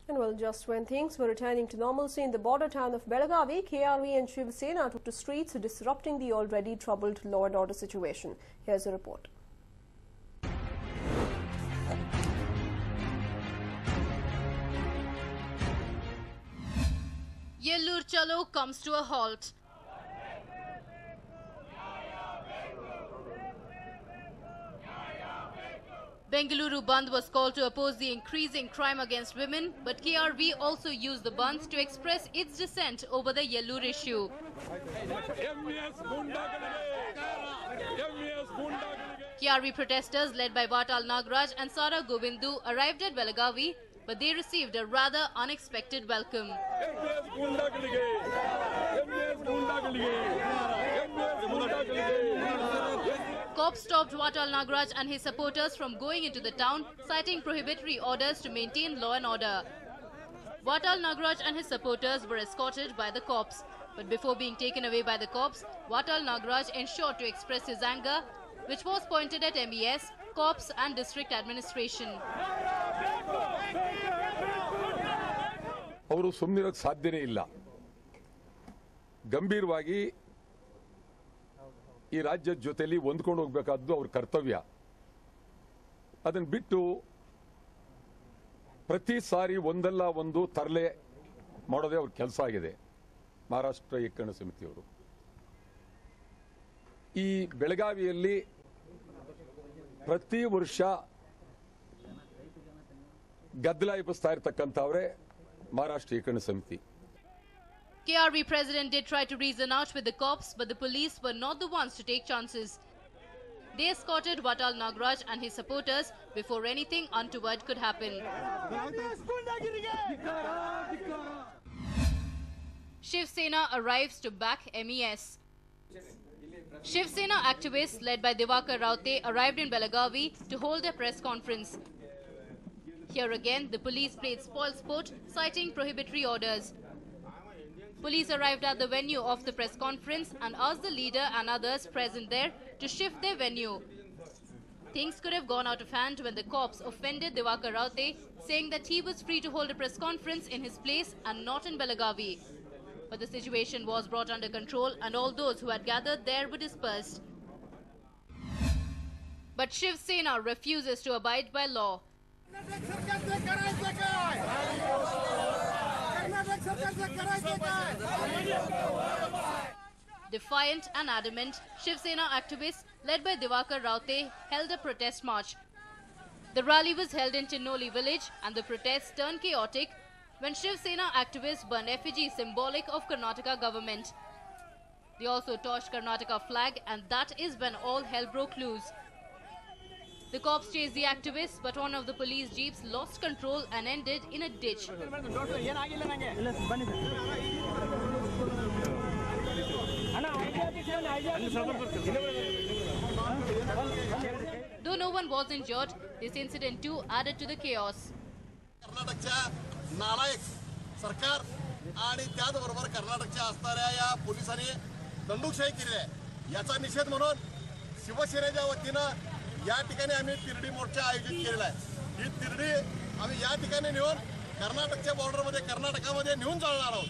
And well, just when things were returning to normalcy in the border town of Belagavi, KRV and Shiv Sena took to streets, disrupting the already troubled law and order situation. Here's a report. Yellur Chalo comes to a halt. Bengaluru Bandh was called to oppose the increasing crime against women, but KRV also used the Bandh to express its dissent over the Yellur issue. KRV protesters led by Vatal Nagraj and Sara Govindu arrived at Belagavi, but they received a rather unexpected welcome. Cops stopped Vatal Nagraj and his supporters from going into the town, citing prohibitory orders to maintain law and order. Vatal Nagraj and his supporters were escorted by the cops. But before being taken away by the cops, Vatal Nagraj ensured to express his anger, which was pointed at MES, cops and district administration. ಅವರು ಸುಮ್ಮನಿರೋಕ್ಕೆ ಸಾಧ್ಯನೇ ಇಲ್ಲ. ಗಂಭೀರವಾಗಿ ಈ ರಾಜ್ಯದ ಜೊತೆಲಿ ಹೊಂದ್ಕೊಂಡು ಹೋಗಬೇಕಾದ್ದು ಅವರ ಕರ್ತವ್ಯ. ಅದನ್ನು ಬಿಟ್ಟು ಪ್ರತಿ ಸಾರಿ ಒಂದಲ್ಲ ಒಂದು ತರಲೆ ಮಾಡೋದೇ ಅವ್ರ ಕೆಲಸ ಆಗಿದೆ ಮಹಾರಾಷ್ಟ್ರ ಏಕೀಕರಣ ಸಮಿತಿಯವರು. ಈ ಬೆಳಗಾವಿಯಲ್ಲಿ ಪ್ರತಿ ವರ್ಷ ಗದ್ದಲ ಎಬ್ಬಿಸ್ತಾ ಇರತಕ್ಕಂಥವರೇ Maharashtra Ekana Samiti. KRV president did try to reason out with the cops, but the police were not the ones to take chances. They escorted Vatal Nagraj and his supporters before anything untoward could happen. Shiv Sena arrives to back MES. Shiv Sena activists led by Diwakar Raute arrived in Belagavi to hold a press conference. Here again, the police played spoilsport, citing prohibitory orders. Police arrived at the venue of the press conference and asked the leader and others present there to shift their venue. Things could have gone out of hand when the cops offended Diwakar Raute, saying that he was free to hold a press conference in his place and not in Belagavi. But the situation was brought under control and all those who had gathered there were dispersed. But Shiv Sena refuses to abide by law. Defiant and adamant, Shiv Sena activists led by Diwakar Raute held a protest march. The rally was held in Chinnoli village and the protests turned chaotic when Shiv Sena activists burned effigy symbolic of Karnataka government. They also torched Karnataka flag, and that is when all hell broke loose. The cops chased the activists, but one of the police jeeps lost control and ended in a ditch. Though no one was injured, this incident too added to the chaos. कर्नाटकच्या नालायक सरकार आणि त्याचबरोबर कर्नाटकच्या असणाऱ्या या पोलिसांनी दंडुकशाही केली आहे. याचा निषेध म्हणून शिवसेनेच्या वतीनं या ठिकाणी आम्ही तिरडी मोर्चा आयोजित केलेला आहे. ही तिरडी आम्ही या ठिकाणी नेऊन कर्नाटकच्या बॉर्डरमध्ये कर्नाटकामध्ये नेऊन जाणार आहोत.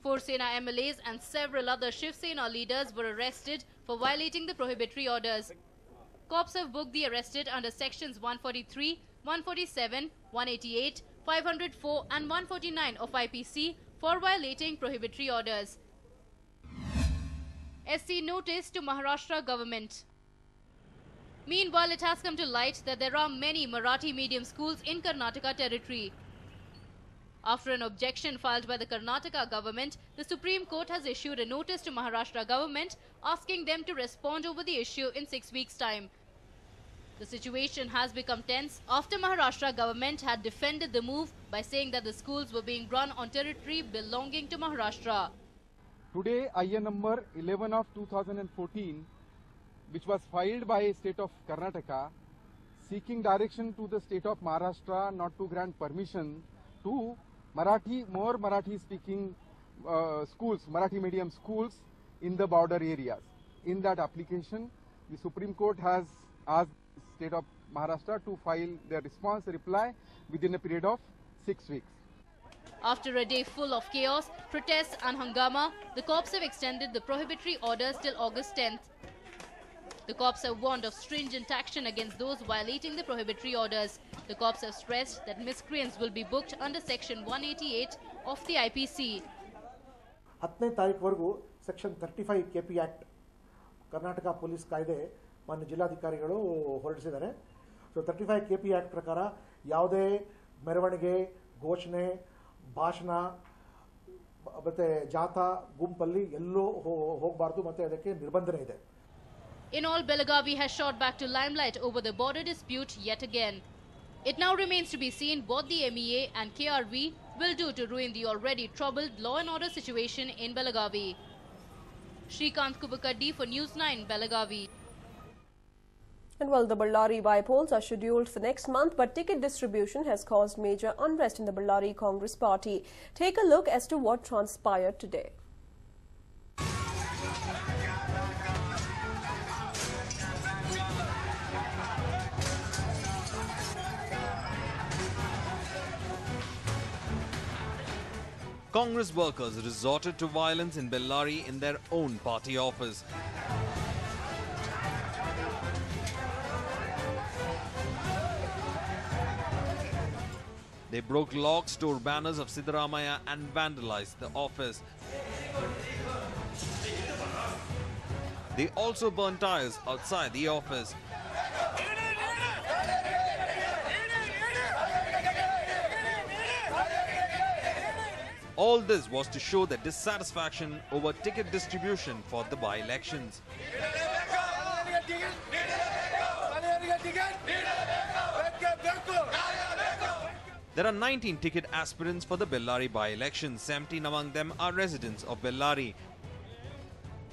4 Sena MLAs and several other Shiv Sena leaders were arrested for violating the prohibitory orders. Cops have booked the arrested under sections 143, 147, 188, 504 and 149 of IPC for violating prohibitory orders. SC notice to Maharashtra government. Meanwhile, it has come to light that there are many Marathi medium schools in Karnataka territory. After an objection filed by the Karnataka government, the Supreme Court has issued a notice to Maharashtra government asking them to respond over the issue in 6 weeks' time. The situation has become tense after Maharashtra government had defended the move by saying that the schools were being run on territory belonging to Maharashtra. Today, IN number 11 of 2014, which was filed by state of Karnataka, seeking direction to the state of Maharashtra not to grant permission to more Marathi-speaking schools, Marathi medium schools in the border areas. In that application, the Supreme Court has asked the state of Maharashtra to file their reply within a period of 6 weeks. After a day full of chaos, protests and hangama, the cops have extended the prohibitory orders till August 10th. The cops have warned of stringent action against those violating the prohibitory orders. The cops have stressed that miscreants will be booked under Section 188 of the IPC. 10ನೇ ತಾರೀಕುವರೆಗೂ section 35 KP act Karnataka police ಕಾಯ್ದೆ ಮಾನ್ಯ ಜಿಲ್ಲಾಧಿಕಾರಿಗಳು ಹೊರಡಿಸಿದ್ದಾರೆ. So 35 KP act ಪ್ರಕಾರ ಯಾವುದೇ ಮೆರವಣಿಗೆ, ಘೋಷಣೆ, ಭಾಷಣ ಮತ್ತೆ ಜಾಥಾ ಗುಂಪಲ್ಲಿ ಎಲ್ಲೂ ಹೋಗಬಾರದು ಮತ್ತೆ ಅದಕ್ಕೆ ನಿರ್ಬಂಧನೆ ಇದೆ. In all, Belagavi has shot back to limelight over the border dispute yet again. It now remains to be seen what the MEA and KRV will do to ruin the already troubled law and order situation in Belagavi. Shrikant Kubakaddi for News 9, Belagavi. And well, the Ballari by-polls are scheduled for next month, but ticket distribution has caused major unrest in the Ballari Congress party. Take a look as to what transpired today. Congress workers resorted to violence in Bellary in their own party office. They broke locks, tore banners of Siddaramaiah and vandalized the office. They also burned tires outside the office. All this was to show their dissatisfaction over ticket distribution for the by-elections. There are 19 ticket aspirants for the Bellary by-elections. 17 among them are residents of Bellary.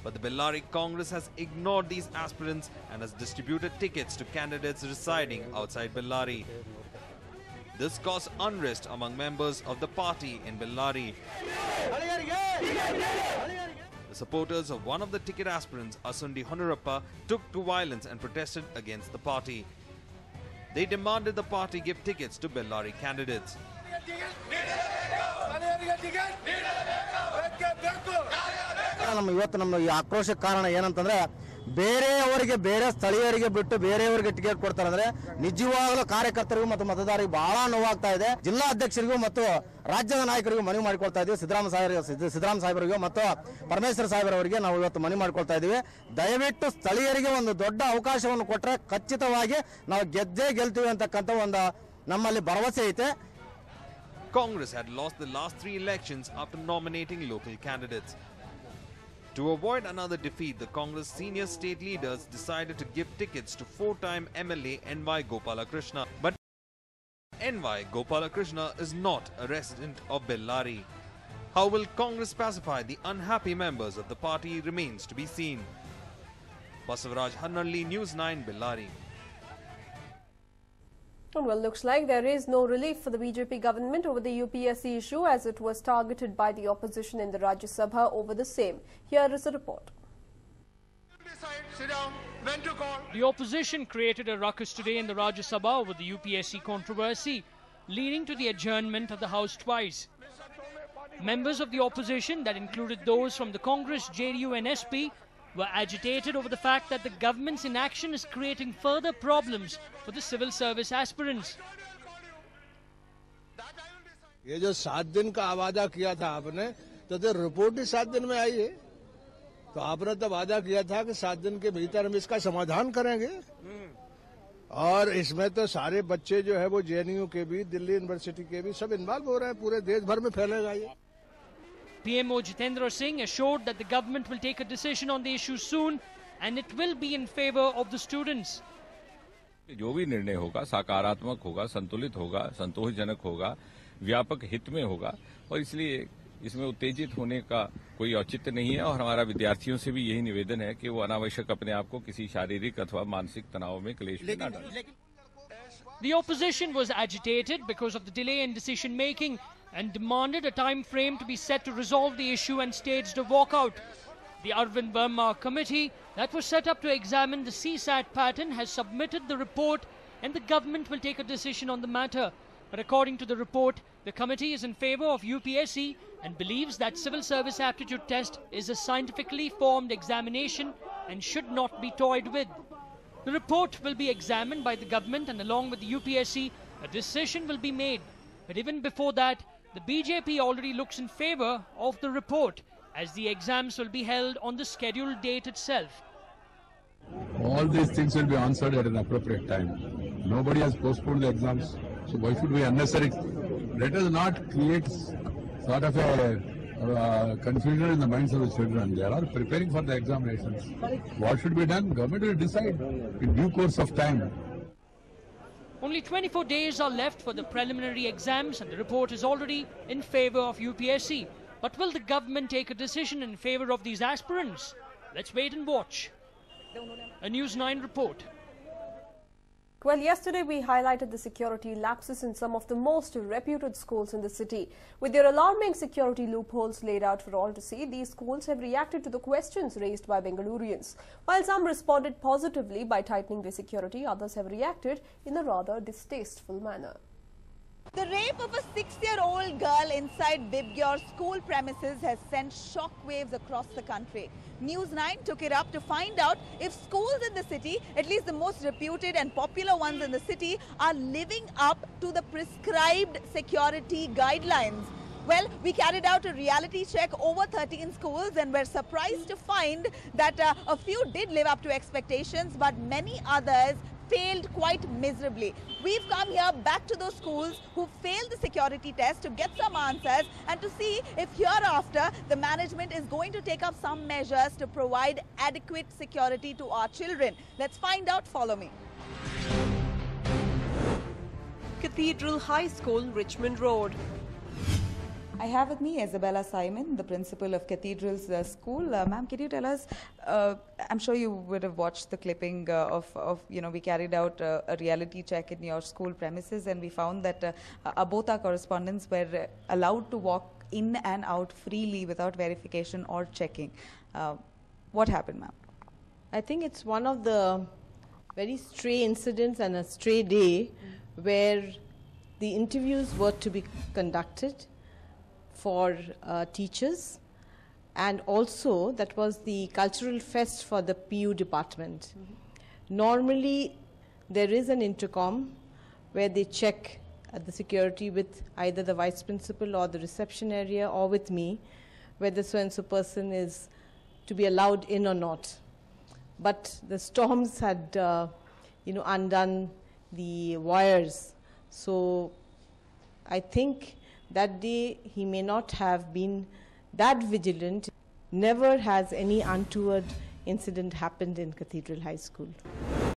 But the Bellary Congress has ignored these aspirants and has distributed tickets to candidates residing outside Bellary. This caused unrest among members of the party in Bellary. The supporters of one of the ticket aspirants, Asundi Honurappa, took to violence and protested against the party. They demanded the party give tickets to Bellary candidates. ಇವತ್ತು ನಮ್ಮ ಈ ಆಕ್ರೋಶಕ್ಕೆ ಕಾರಣ ಏನಂತಂದ್ರೆ ಬೇರೆಯವರಿಗೆ ಬೇರೆ ಸ್ಥಳೀಯರಿಗೆ ಬಿಟ್ಟು ಬೇರೆಯವರಿಗೆ ಟಿಕೆಟ್ ಕೊಡ್ತಾರೆ ಅಂದ್ರೆ ನಿಜವಾಗಲೂ ಕಾರ್ಯಕರ್ತರಿಗೂ ಮತ್ತು ಮತದಾರರಿಗೆ ಬಹಳ ನೋವಾಗ್ತಾ ಇದೆ. ಜಿಲ್ಲಾ ಅಧ್ಯಕ್ಷರಿಗೂ ಮತ್ತು ರಾಜ್ಯದ ನಾಯಕರಿಗೂ ಮನವಿ ಮಾಡಿಕೊಳ್ತಾ ಇದ್ದೀವಿ. ಸಿದ್ದರಾಮ ಸಾಹೇಬರಿಗೂ ಮತ್ತು ಪರಮೇಶ್ವರ ಸಾಹೇಬರವರಿಗೆ ನಾವು ಇವತ್ತು ಮನವಿ ಮಾಡಿಕೊಳ್ತಾ ಇದ್ದೀವಿ. ದಯವಿಟ್ಟು ಸ್ಥಳೀಯರಿಗೆ ಒಂದು ದೊಡ್ಡ ಅವಕಾಶವನ್ನು ಕೊಟ್ಟರೆ ಖಚಿತವಾಗಿ ನಾವು ಗೆದ್ದೇ ಗೆಲ್ತೀವಿ ಅಂತಕ್ಕಂಥ ಒಂದು ನಮ್ಮಲ್ಲಿ ಭರವಸೆ ಐತೆ. Congress had lost the last 3 elections after nominating local candidates. To avoid another defeat, the Congress senior state leaders decided to give tickets to 4-time MLA N.Y. Gopalakrishna. But N.Y. Gopalakrishna is not a resident of Bellary. How will Congress pacify the unhappy members of the party remains to be seen. Basavaraj Hannalli, News 9, Bellary. Well, looks like there is no relief for the BJP government over the UPSC issue as it was targeted by the opposition in the Rajya Sabha over the same. Here is a report. The opposition created a ruckus today in the Rajya Sabha over the UPSC controversy, leading to the adjournment of the House twice. Members of the opposition, that included those from the Congress, JDU and SP, were agitated over the fact that the government's inaction is creating further problems for the civil service aspirants. ये जो 7 दिन का वादा किया था आपने, तो report ही 7 दिन में आई है. तो आपने तो वादा किया था कि 7 दिन के भीतर हम इसका समाधान करेंगे. और इसमें तो सारे बच्चे जो है वो जेएनयू के भी, दिल्ली यूनिवर्सिटी के भी सब इन्वॉल्व हो रहे हैं. पूरे देश भर में फैलेगा ये. PMO Jitendra Singh assured that the government will take a decision on the issue soon and it will be in favor of the students. जो भी निर्णय होगा सकारात्मक होगा, संतुलित होगा, संतोषजनक होगा, व्यापक हित में होगा और इसलिए इसमें उत्तेजित होने का कोई औचित्य नहीं है. और हमारा विद्यार्थियों से भी यही निवेदन है कि वो अनावश्यक अपने आप को किसी शारीरिक अथवा मानसिक तनाव में, क्लेश में न डालें. The opposition was agitated because of the delay in decision making and demanded a time frame to be set to resolve the issue and staged a walkout. The Arvind Verma committee that was set up to examine the CSAT pattern has submitted the report and the government will take a decision on the matter. But according to the report, the committee is in favour of UPSC and believes that Civil Service Aptitude Test is a scientifically formed examination and should not be toyed with. The report will be examined by the government, and along with the UPSC, a decision will be made. But even before that, the BJP already looks in favour of the report, as the exams will be held on the scheduled date itself. All these things will be answered at an appropriate time. Nobody has postponed the exams, so why should we unnecessary? Let us not create sort of a confusion in the minds of the children. They are preparing for the examinations. What should be done? Government will decide in due course of time. Only 24 days are left for the preliminary exams, and the report is already in favour of UPSC. But will the government take a decision in favour of these aspirants? Let's wait and watch. A News 9 report. Well, yesterday we highlighted the security lapses in some of the most reputed schools in the city. With their alarming security loopholes laid out for all to see, these schools have reacted to the questions raised by Bengalurians. While some responded positively by tightening their security, others have reacted in a rather distasteful manner. The rape of a 6-year-old girl inside Bibgyor school premises has sent shockwaves across the country. News 9 took it up to find out if schools in the city, at least the most reputed and popular ones in the city, are living up to the prescribed security guidelines. Well, we carried out a reality check over 13 schools and were surprised to find that a few did live up to expectations, but many others failed quite miserably. We've come here back to those schools who failed the security test to get some answers and to see if hereafter the management is going to take up some measures to provide adequate security to our children. Let's find out. Follow me. Cathedral High School, Richmond Road. I have with me Isabella Simon, the principal of Cathedral's school. Ma'am, can you tell us, I'm sure you would have watched the clipping we carried out a reality check in your school premises, and we found that both our correspondents were allowed to walk in and out freely without verification or checking. What happened, ma'am? I think it's one of the very stray incidents and a stray day where the interviews were to be conducted for teachers, and also that was the cultural fest for the PU department. Normally there is an intercom where they check the security with either the vice principal or the reception area or with me, whether so-and-so person is to be allowed in or not. But the storms had undone the wires, so I think that day he may not have been that vigilant. Never has any untoward incident happened in Cathedral High School.